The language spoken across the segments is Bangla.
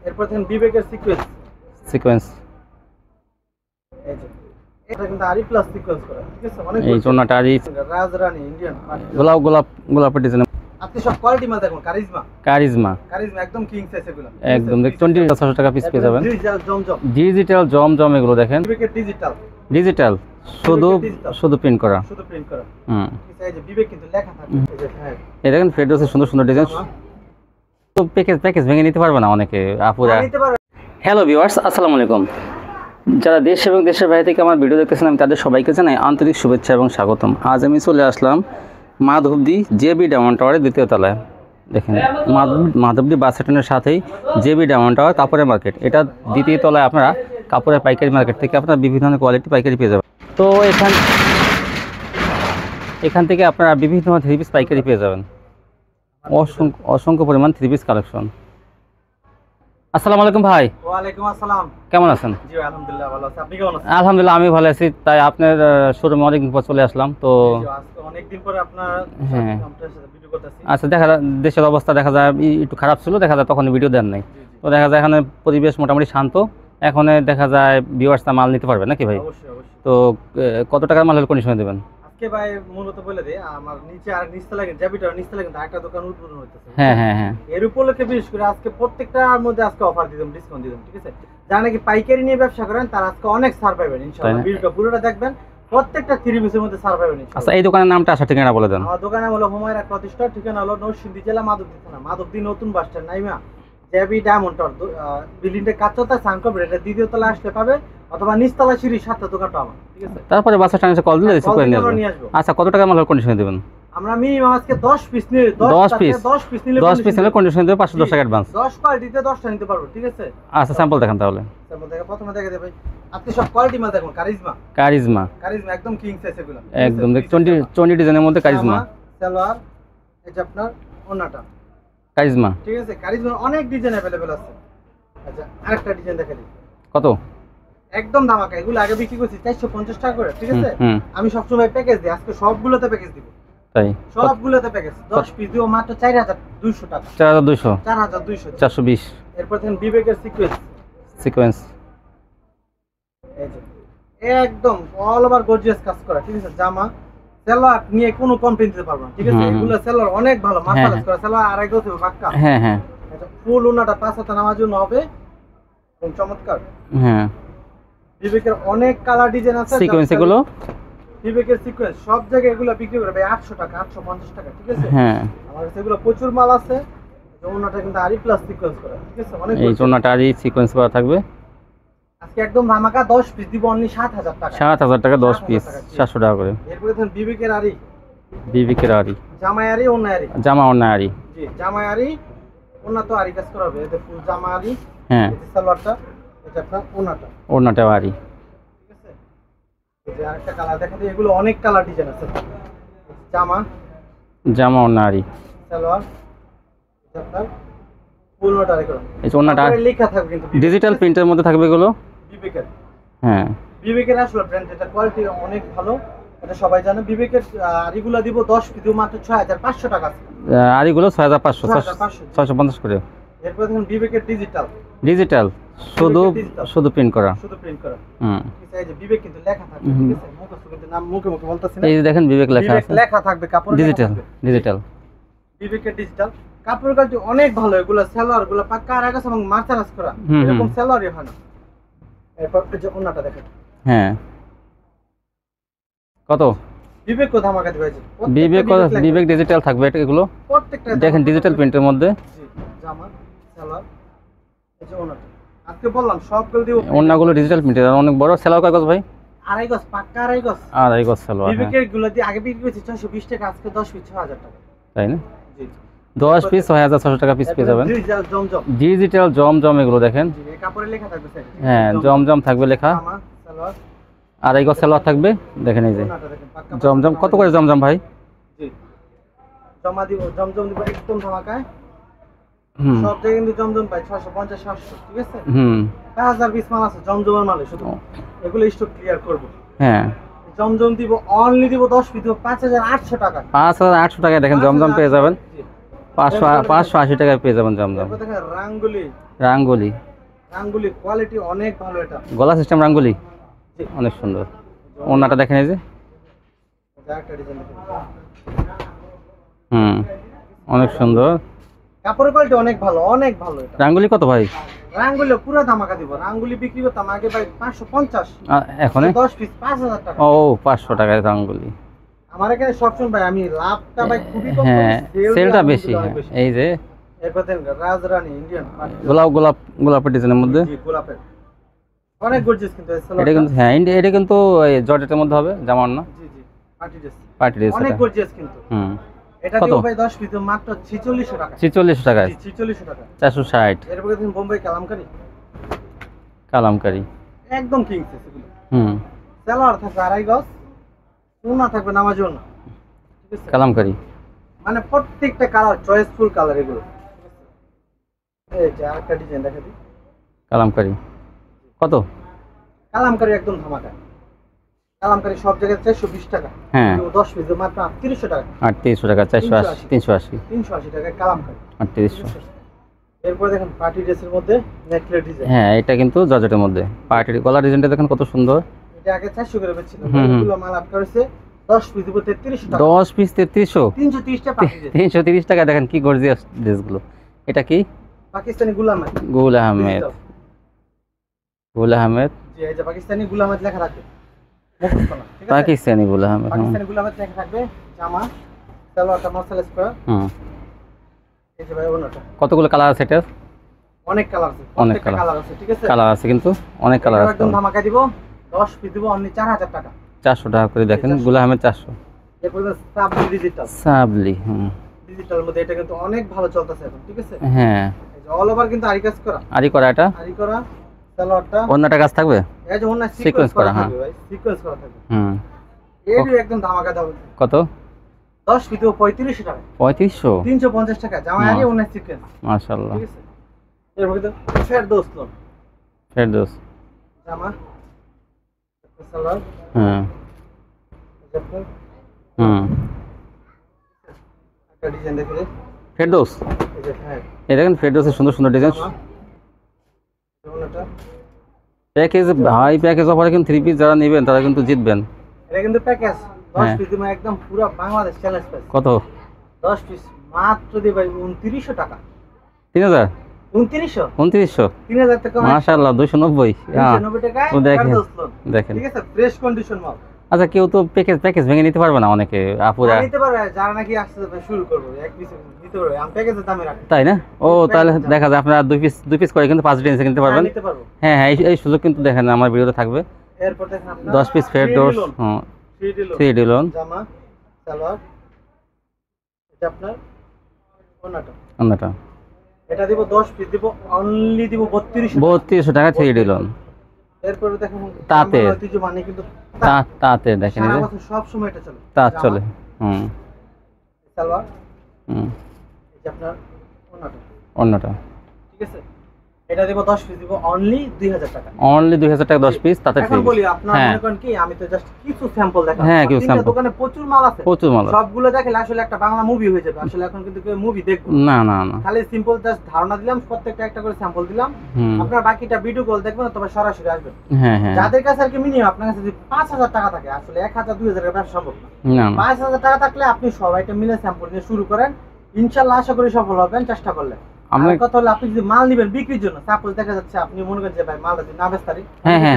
এরপর দেখেন বিবেকের সিকোয়েন্স এই যে এটা কিন্তু আরি প্লাস সিকোয়েন্স করা, ঠিক আছে? অনেক এই জন্যটা আরি রাজরানী ইন্ডিয়ান গোলাপের ডিজাইন। আপনি সব কোয়ালিটি মাল দেখুন। কারিজমা একদম কিং সাইজ এগুলো, একদম 2600 টাকা পিস পেয়ে যাবেন। ডিজিটাল জমজম এগুলো দেখেন, বিবেকের ডিজিটাল শুধু প্রিন্ট করা। এই যে বিবেক কিন্তু লেখা থাকে, এই যে হ্যাঁ এই দেখেন ফেডোসের সুন্দর সুন্দর ডিজাইন। তো প্যাকেজ ভেঙে নিতে পারবে না অনেকে আপুরা। নিতে পারবে। হ্যালো ভিউয়ার্স, আসসালামু আলাইকুম। যারা দেশ এবং দেশের বাইরে থেকে আমার ভিডিও দেখতেছেন, আমি তাদের সবাইকে জানাই আন্তরিক শুভেচ্ছা এবং স্বাগতম। আজ আমি চলে আসলাম মাধবদী জেবি ডায়মন্ড টাওয়ারের দ্বিতীয় তলায়। দেখেন মাধবদী বাস স্ট্যান্ডের সাথেই জেবি ডায়মন্ড টাওয়ার কাপড়ের মার্কেট। এটা দ্বিতীয় তলায় আপনারা কাপড়ের পাইকারি মার্কেট থেকে আপনারা বিভিন্ন ধরনের কোয়ালিটি পাইকারি পেয়ে যাবেন। তো এখান থেকে আপনারা বিভিন্ন ধরনের থ্রি পিস পাইকারি পেয়ে যাবেন। অসংখ্য পরিমাণ থ্রি পিস কালেকশন। আসসালামু আলাইকুম ভাই। ওয়ালাইকুম আসসালাম। কেমন আছেন? জি আলহামদুলিল্লাহ ভালো আছি। আপনি কেমন আছেন? আলহামদুলিল্লাহ আমি ভালো আছি। তাই আপনার শোরুমে অনেকদিন পর চলে আসলাম। তো অনেকদিন পরে আপনার সাথে ভিডিও করতেছি। আচ্ছা, দেখা যায় দেশের অবস্থা দেখা যায় একটু খারাপ ছিল, দেখা যায় তখন ভিডিও দেন নাই। তো দেখা যায় এখানে পরিবেশ মোটামুটি শান্ত। এখন দেখা যায় ভিউয়ার্সরা মাল নিতে পারবে নাকি ভাই? অবশ্যই। তো কত টাকার মালের কন্ডিশনে দেবেন? আজকে ভাই মূলত বলে দেই, আমার নিচে আর নিচতলা জেবিটার নিচতলা কিন্তু একটা দোকান উদ্বোধন হইতেছে। হ্যাঁ। এর উপলক্ষে বিশেষ করে আজকে প্রত্যেকটার মধ্যে আজকে অফার দিলাম, ডিসকাউন্ট দিলাম, ঠিক আছে? যারা নাকি পাইকারি নিয়ে ব্যবসা করেন তারা আজকে অনেক ছাড় পাবেন ইনশাআল্লাহ। ভিডিওটা পুরোটা দেখবেন, প্রত্যেকটা থ্রি পিসের মধ্যে ছাড় পাবেন ইনশাআল্লাহ। আচ্ছা, এই দোকানের নামটা আসা ঠিকানা বলে দেন। আমার দোকানের হলো হুমায়রা প্রতিষ্ঠান, ঠিকানা হলো নরসিংদী জেলা মাধবদী থানা, মাধবদী নতুন bus stand Naima JB diamond tower বিল্ডিংটা কাঁচতা সানকপ এটা দ্বিতীয় তলা আসলে পাবে, অথবা নিচতলা সিঁড়ি 7টা দোকানটা আমার, ঠিক আছে? তারপরে বাস স্ট্যান্ডে কল দিলে রিসিভ করে নিয়ে আসবো। আচ্ছা, কত টাকা মালের কন্ডিশনে দেবেন? আমরা মিনিমাম আজকে 10 পিস নিলে 10 পিস নিলে কন্ডিশনে দেব 510 টাকা অ্যাডভান্স। 10 কোয়ালিটিতে 10টা নিতে পারবো, ঠিক আছে? আচ্ছা, স্যাম্পল দেখান তাহলে। স্যাম্পল দেখে প্রথমে দেখে দেব ভাই। আপনি সব কোয়ালিটি মাল দেখুন। কারিজমা একদম কিং সাইজ এগুলো, একদম 20 ডিজাইনের মধ্যে কারিজমা সালোয়ার। এই যে আপনার ওন্নাটা কারিজমা, ঠিক আছে? কারিজমার অনেক ডিজাইন अवेलेबल আছে। আচ্ছা, আরেকটা ডিজাইন দেখা দিই। কত? একদম ধামাকা। এগুলো আগে বিক্রি করছি 450 টাকা করে, ঠিক আছে? আমি সবসময় প্যাকেজ দিই, আজকে সবগুলোতে প্যাকেজ দিব। তাই সবগুলোতে প্যাকেজ 10 পিস দিব মাত্র 4200 টাকা। 4200 420। এরপর দেখেন বিবেকের সিকোয়েন্স এই যে একদম অল ওভার গর্জিয়াস কাজ করা, ঠিক আছে? জামা সেলোয়ার নিয়ে কোনো কমপ্লেইন দিতে পারবো না, ঠিক আছে? এগুলো সেলোয়ার অনেক ভালো মাসাজ করা, সেলোয়ার আড়াই গজ হবে পাক্কা। হ্যাঁ আচ্ছা, ফুল ওনাটা 5 হাতে নামার জন্য হবে, কোন চমৎকার। বিবেকের অনেক কালার ডিজাইন আছে। সিকোয়েন্স এগুলো বিবেকের সিকোয়েন্স সব জায়গায় এগুলো বিক্রি করে ভাই 800 টাকা 850 টাকা, ঠিক আছে? আমার কাছে এগুলো প্রচুর মাল আছে। ওনাটা কিন্তু আরি প্লাস সিকোয়েন্স করা, ঠিক আছে? অনেক এই ওনাটা আরি সিকোয়েন্স করা থাকবে। আজকে একদম ধামাকা 10 পিস দিব অনলি 7000 টাকা। 7000 টাকা 10 পিস 700 টাকা করে। এরপর দেখেন বিবেকের আরি জামা ওন্না আরি। জি, জামা আরি ওন্না তো আরি কাজ করা হবে। এই ফুল জামা আরি, হ্যাঁ, এই সালোয়ারটা, এটা আপনার ওন্নাটা আরি, ঠিক আছে? এই যে আরেকটা কালার দেখেন, এগুলো অনেক কালার ডিজাইন আছে। জামা ওন্না আরি, সালোয়ার, এটা আপনার ফুল ওন্নাটা আরি করা। এই ওন্নাটা লেখা থাকবে কিন্তু ডিজিটাল প্রিন্টের মধ্যে থাকবে এগুলো বিবেকের। বিবেকের আসলে ব্র্যান্ড, এটা কোয়ালিটি অনেক ভালো, এটা সবাই জানে। বিবেকের আরিগুলো দিব 10 পিস মাত্র 6500 টাকা। আরিগুলো 6500 650 করে। এরপর দেখুন বিবেকের ডিজিটাল শুধু প্রিন্ট করা। এই যে বিবেক কিন্তু লেখা থাকবে, ঠিক আছে? মুখস্থ কিন্তু নাম মুখে বলতাছি না। এই যে দেখেন বিবেক লেখা থাকবে, কাপড় ডিজিটাল বিবেকের ডিজিটাল কাপড় কোয়ালিটি অনেক ভালো। এগুলো সেলোয়ার গুলো পাক্কা আর আগাছ এবং মার্চারাস করা, এরকম সেলোয়ারই হয় না। এরপর যে ওন্নাটা দেখেন, কত? বিবেক কো ধামাকা দিয়েছে। বিবেক ডিজিটাল থাকবে এগুলো প্রত্যেকটা দেখেন ডিজিটাল প্রিন্টের মধ্যে। জামা সালোয়ার, এই যে ওন্নাটা আজকে বললাম সবগুলো দিব। ওন্নাগুলো ডিজিটাল প্রিন্টের অনেক বড়। সেলোয়ার কয় গজ ভাই? আড়াই গজ পাক্কা, আড়াই গজ সেলোয়ার। বিবেকের গুলো দিয়ে আগে বিক্রি করছি 420 টাকা, আজকে 10 পিস 6000 টাকা। তাই না? জি, 10 পিস 6600 টাকা পিস পেয়ে যাবেন। ডিজিটাল জমজম এগুলো দেখেন, এই কাপড়ে লেখা থাকবে স্যার। হ্যাঁ, জমজম থাকবে লেখা। জামা সালোয়ার আড়াই গজ সেলোয়ার থাকবে। দেখেন এই যে জমজম। কত করে জমজম ভাই? জি, জমজম দিব একদম ধামাকায়। সব জায়গায় কিন্তু জমজম পাই 650 700, ঠিক আছে? 5000 পিস মাল আছে জমজমের মালে, শুধু এগুলো স্টক ক্লিয়ার করব। জমজম দিব অনলি দিব 10 পিস দিব 5800 টাকা। 5800 টাকায় দেখেন জমজম পেয়ে যাবেন। 580 টাকায় পেয়ে যাবেন জমজম। দেখেন রাঙ্গুলি রাঙ্গুলি, রাঙ্গুলি কোয়ালিটি অনেক ভালো এটা। গলা সিস্টেম রাঙ্গুলি, জি। অনেক সুন্দর। ওনাটা দেখেন এই যে, এটা একটা ডিজাইন দেখুন। অনেক সুন্দর। কাপড়ের কোয়ালিটি অনেক ভালো, অনেক ভালো এটা। রাঙ্গুলি কত ভাই? রাঙ্গুলি পুরো ধামাকা দিব। রাঙ্গুলি বিক্রি করতাম আগে ভাই 550, এখন 10 পিস 5000 টাকা। ও 500 টাকায় রাঙ্গুলি। আমার এখানে সবসময় ভাই আমি লাভটা ভাই খুবই কম করি, হ্যাঁ, সেলটা বেশি। অনেক হ্যাঁ, এই যে এরপর দেন রাজরানী ইন্ডিয়ান পাটি। গোলাপের ডিজাইনের মধ্যে, জি, গোলাপের অনেক গর্জিয়াস কিন্তু এই এটা সালোয়ারটা। কিন্তু হ্যাঁ এটা কিন্তু এই জর্জেটের মধ্যে হবে, জামার না, জি জি, পার্টি ড্রেস পার্টি ড্রেস। অনেক গর্জিয়াস কিন্তু। এটা কত? দিও ভাই 10 পিস মাত্র 4600 টাকা। 46 টাকায়, জি 4600 টাকা। 460 এরপর দেখুন বোম্বাই কালামকারী, কালামকারি। একদম কিং সাইজ এগুলো। হুম, সালোয়ার থাকবে 2.5 গজ, ওড়না থাকবে নামাজ ওড়না, ঠিক আছে? কালামকারি। মানে প্রত্যেকটা কালার চয়েসফুল কালার এগুলো। এই যে আরেকটা ডিজাইন দেখা দিই। কালামকারি কত? কালামকারী একদম ধামাকা। কালামকারী সব জায়গায় 420 টাকা। হ্যাঁ, 10 পিস মাত্র 3800 টাকা। 3800 টাকা, 480, 380, 380 টাকা কালামকারী। 3800। এরপর দেখেন পার্টি ড্রেসের মধ্যে নেকলেস ডিজাইন। হ্যাঁ, এটা কিন্তু জর্জেটের মধ্যে পার্টির গলা ডিজাইনটা দেখেন কত সুন্দর। এটা আগে 400 করে বেচছিল, হুম, হুম। এগুলো মাল আপ করেছে 10 পিস দিব 3300 টাকা। 10 পিস 3300, 330 টাকা পার্টি ড্রেস। 330 টাকা। দেখেন কি গর্জিয়াস ড্রেসগুলো। এটা কি? পাকিস্তানি গুলামাত। গুল আহমেদ, গুল আহমেদ, জি, এই যে পাকিস্তানি গুলামাত লেখা থাকবে। মুখস্থ না, ঠিক আছে? পাকিস্তানি গুল আহমেদ। পাকিস্তানি গুলামাত লেখা থাকবে। জামা সালোয়ারটা মার্সালাইজ করা। এই যে ভাই ওনাটা কতগুলো কালার আছে এটা? অনেক কালার আছে, অনেক প্রত্যেকটা কালার আছে, ঠিক আছে? কালার আছে, কিন্তু অনেক কালার এটাও আছে। একদম ধামাকা দিব। 10 পিস দিব অনলি 4000 টাকা। 400 টাকা করে দেখেন, গুল আহমেদ 400। এরপর সাবলি ডিজিটাল। সাবলি, ডিজিটালের মধ্যে এটা কিন্তু অনেক ভালো চলতেছে এখন, ঠিক আছে? হ্যাঁ, এই যে অল ওভার কিন্তু আরি কাজ করা। আরি করা এটা। আরি করা সালোয়ারটা অন্যটা কাজ থাকবে। এই যে ওনা Sequence সিকোয়েন্স করা, করা হ্যাঁ। থাকবে ভাই, সিকোয়েন্স করা থাকবে। হুম, এর একদম ধামাকা দাও। কত? 10 পিস দিব 3500 টাকা। 3500, 350 টাকা জামা আরি ওনা সিকোয়েন্স, মাশাআল্লাহ। ঠিক আছে? এরপর কিন্তু ফেরদৌস লোন ফেরদৌস। জামা সালোয়ার, হ্যাঁ, একটা ডিজাইন দেখে দিই। ফেরদৌস। এই যে হ্যাঁ, এই দেখেন ফেরদৌসের সুন্দর সুন্দর ডিজাইন। জামা ওনাটা প্যাকেজ ভাই, প্যাকেজ অফারে কিন্তু 3 পিস যারা নেবেন তারা কিন্তু জিতবেন। এটা কিন্তু প্যাকেজ 10 হ্যাঁ। পিস দিব একদম পুরো বাংলাদেশ চ্যালেঞ্জ প্রাইস। কত? 10 পিস মাত্র দিই ভাই 2900 টাকা। 3000, 2900, 2900, 3000 টাকা মাশাআল্লাহ। 290। হ্যাঁ, 290 টাকায় তো দেখেন, ফেরদৌস লোন, দেখেন। ঠিক আছে? ফ্রেশ কন্ডিশন মাল। আচ্ছা, কেউ তো প্যাকেজ ভেঙে নিতে পারবে না, অনেকে আপুরা, নিতে পারবে যারা নাকি আসতে শুরু করবে, এক পিস নিতে পারবে। আমি প্যাকেজের দামে রাখি। তাই না? ও, তাহলে দেখা যায় আপনারা 2 পিস করে কিন্তু 5 ডিজাইন কিনতে পারবেন। নিতে পারবো। হ্যাঁ হ্যাঁ, এই সুযোগ কিন্তু দেখেন আমার ভিডিওতে থাকবে। এরপর দেখেন আপনার 10 পিস ফেরদৌস, 3D লোন, জামা সালোয়ার, এটা আপনার ওনাটা। অন্যটা এটা দিব 10 পিস দিব অনলি দিব 3200 টাকা। 3200 টাকা 3D লোন। এরপর দেখেন তাঁতের। আমার ঐতিহ্য মানে কিন্তু তাতে দেখেন, এই সারা যে বছর সব সময় এটা চলে। তাঁত জামা, চলে। হুম, সালোয়ার, হুম, এই যে আপনার ওনাটা, অন্যটা ঠিক আছে? এটা দিব 10 পিস দিব অনলি 2000 টাকা। অনলি 2000 টাকা 10 পিস, তাতে এখন 3 বলি পিস। আপনারা হ্যাঁ, মনে করেন কি আমি তো জাস্ট কিছু স্যাম্পল দেখাবো। হ্যাঁ, কিছু তিনটা sample। দোকানে প্রচুর মাল আছে, প্রচুর মাল আছে। সবগুলো দেখলে আসলে একটা বাংলা মুভি হয়ে যাবে। আসলে এখন কিন্তু কেউ মুভি দেখবো না। না না না। খালি সিম্পল জাস্ট ধারণা দিলাম, প্রত্যেকটা একটা করে স্যাম্পল দিলাম। হুম, আপনারা বাকিটা ভিডিও কল দেখবেন অথবা সরাসরি আসবেন। হ্যাঁ হ্যাঁ, যাদের কাছে আর কি মিনিমাম আপনার কাছে যদি 5000 টাকা থাকে, আসলে 1000 2000 এর ব্যবসা সম্ভব না। না না। 5000 টাকা থাকলে আপনি সবাইটা মিলে স্যাম্পল নিয়ে শুরু করেন, ইনশাআল্লাহ আশা করি সফল হবেন চেষ্টা করলে। আমরা আর কথা হলো আপনি যদি মাল নেবেন বিক্রির জন্য, সাপোজ দেখা যাচ্ছে আপনি মনে করেন যে ভাই মালটা যদি না বেচতে পারি, হ্যাঁ হ্যাঁ,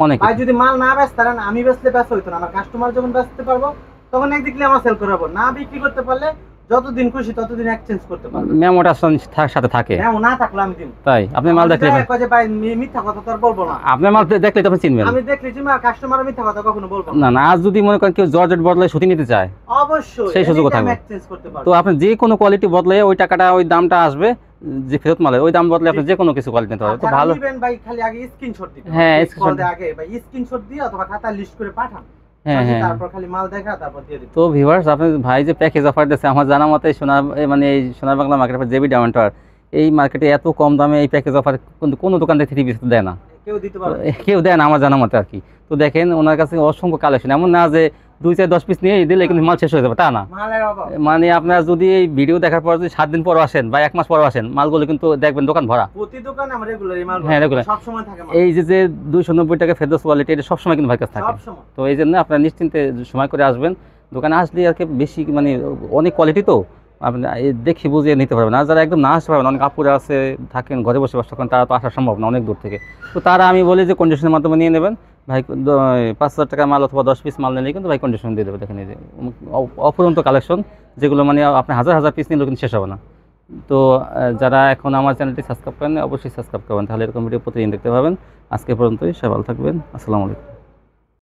অনেক ভাই যদি মাল না বেচতে পারেন, আমি বেচলে বেচা হইতো না, আমার কাস্টমার যখন বেচতে পারবো তখন একদিকে আমার সেল করাবো। না বিক্রি করতে পারলে যতদিন খুশি ততদিন এক্সচেঞ্জ করতে পারবো। মেমোটা সাথে থাকে। হ্যাঁ, না থাকলে আমি দিব। তাই আপনি মাল দেখলে, কয় যে ভাই মিথ্যা কথা তো আর বলবো না। আপনার মাল দেখলে তো আপনি চিনবেন। আমি দেখলে যে কাস্টমার মিথ্যা কথা কখনো বলবো না। না না, আজ যদি মনে করেন কেউ জর্জেট বদলে সুতি নিতে চায়, অবশ্যই সেই সুযোগও থাকবে। এক্সচেঞ্জ করতে পারবো। তো আপনি যে কোনো কোয়ালিটি বদলে ওই টাকাটা, ওই দামটা আসবে যে ফেরত মালের, ওই দাম বদলে আপনি যে কোনো কিছু কোয়ালিটি নিতে পারবেন। তো যারা ভালো। নিবেন ভাই খালি আগে স্ক্রিনশট দিবেন। হ্যাঁ, স্ক্রিনশট আগে ভাই স্ক্রিনশট দিয়ে অথবা খাতা লিস্ট করে পাঠান। হ্যাঁ হ্যাঁ। তারপর খালি মাল দেখা তারপর দিয়ে দিবেন। তো ভিউয়ার্স, আপনি ভাই যে প্যাকেজ অফার দিচ্ছে, আমার জানা মতে মানে এই সোনার Bangla market, JB diamond tower, এই মার্কেটে এত কম দামে এই প্যাকেজ অফার কিন্তু কোনো দোকান থেকে 3 পিস দেয় না। কেউ দিতে পারবে না। কেউ দেয় না আমার জানা মতে আর কি। তো দেখেন ওনার কাছে অসংখ্য কালেকশন, এমন না যে 2-4-10 পিস নিয়ে দিলে কিন্তু মাল শেষ হয়ে যাবে, তা না। মালের অভাব। মানে আপনারা যদি এই ভিডিও দেখার পর যদি 7 দিন পর আসেন বা 1 মাস পর আসেন, মালগুলো কিন্তু দেখবেন দোকান ভরা। প্রতি দোকানে আমরা রেগুলার এই মাল হ্যাঁ, regular। সব সময় থাকে মাল। এই যে 290 টাকা ফেরদৌস কোয়ালিটি, এটা সবসময় কিন্তু ভাই কাছে থাকে। সব সময়। তো এই জন্য আপনারা নিশ্চিন্তে সময় করে আসবেন, দোকানে আসলে আর কি বেশি মানে অনেক কোয়ালিটি তো আপনি দেখে বুঝিয়ে নিতে পারবেন। আর যারা একদম না আসতে পারবেন, অনেক আপুরে আছে থাকেন ঘরে বসে বাস করেন, তারা তো আসা সম্ভব না অনেক দূর থেকে। তো তারা আমি বলি যে কন্ডিশনের মাধ্যমে নিয়ে নেবেন ভাই। 5,000 টাকা মাল অথবা 10 পিস মাল নিলে কিন্তু ভাই কন্ডিশন দিয়ে দেবে। দেখেন এই যে অফুরন্ত কালেকশন, যেগুলো মানে আপনি হাজার হাজার পিস নিলেও কিন্তু শেষ হবে না। তো যারা এখন আমার চ্যানেলটি সাবস্ক্রাইব করেন অবশ্যই সাবস্ক্রাইব করবেন, তাহলে এরকম ভিডিও প্রতিদিন দেখতে পাবেন। আজকে পর্যন্তই, সবাই ভালো থাকবেন। আসসালামু আলাইকুম।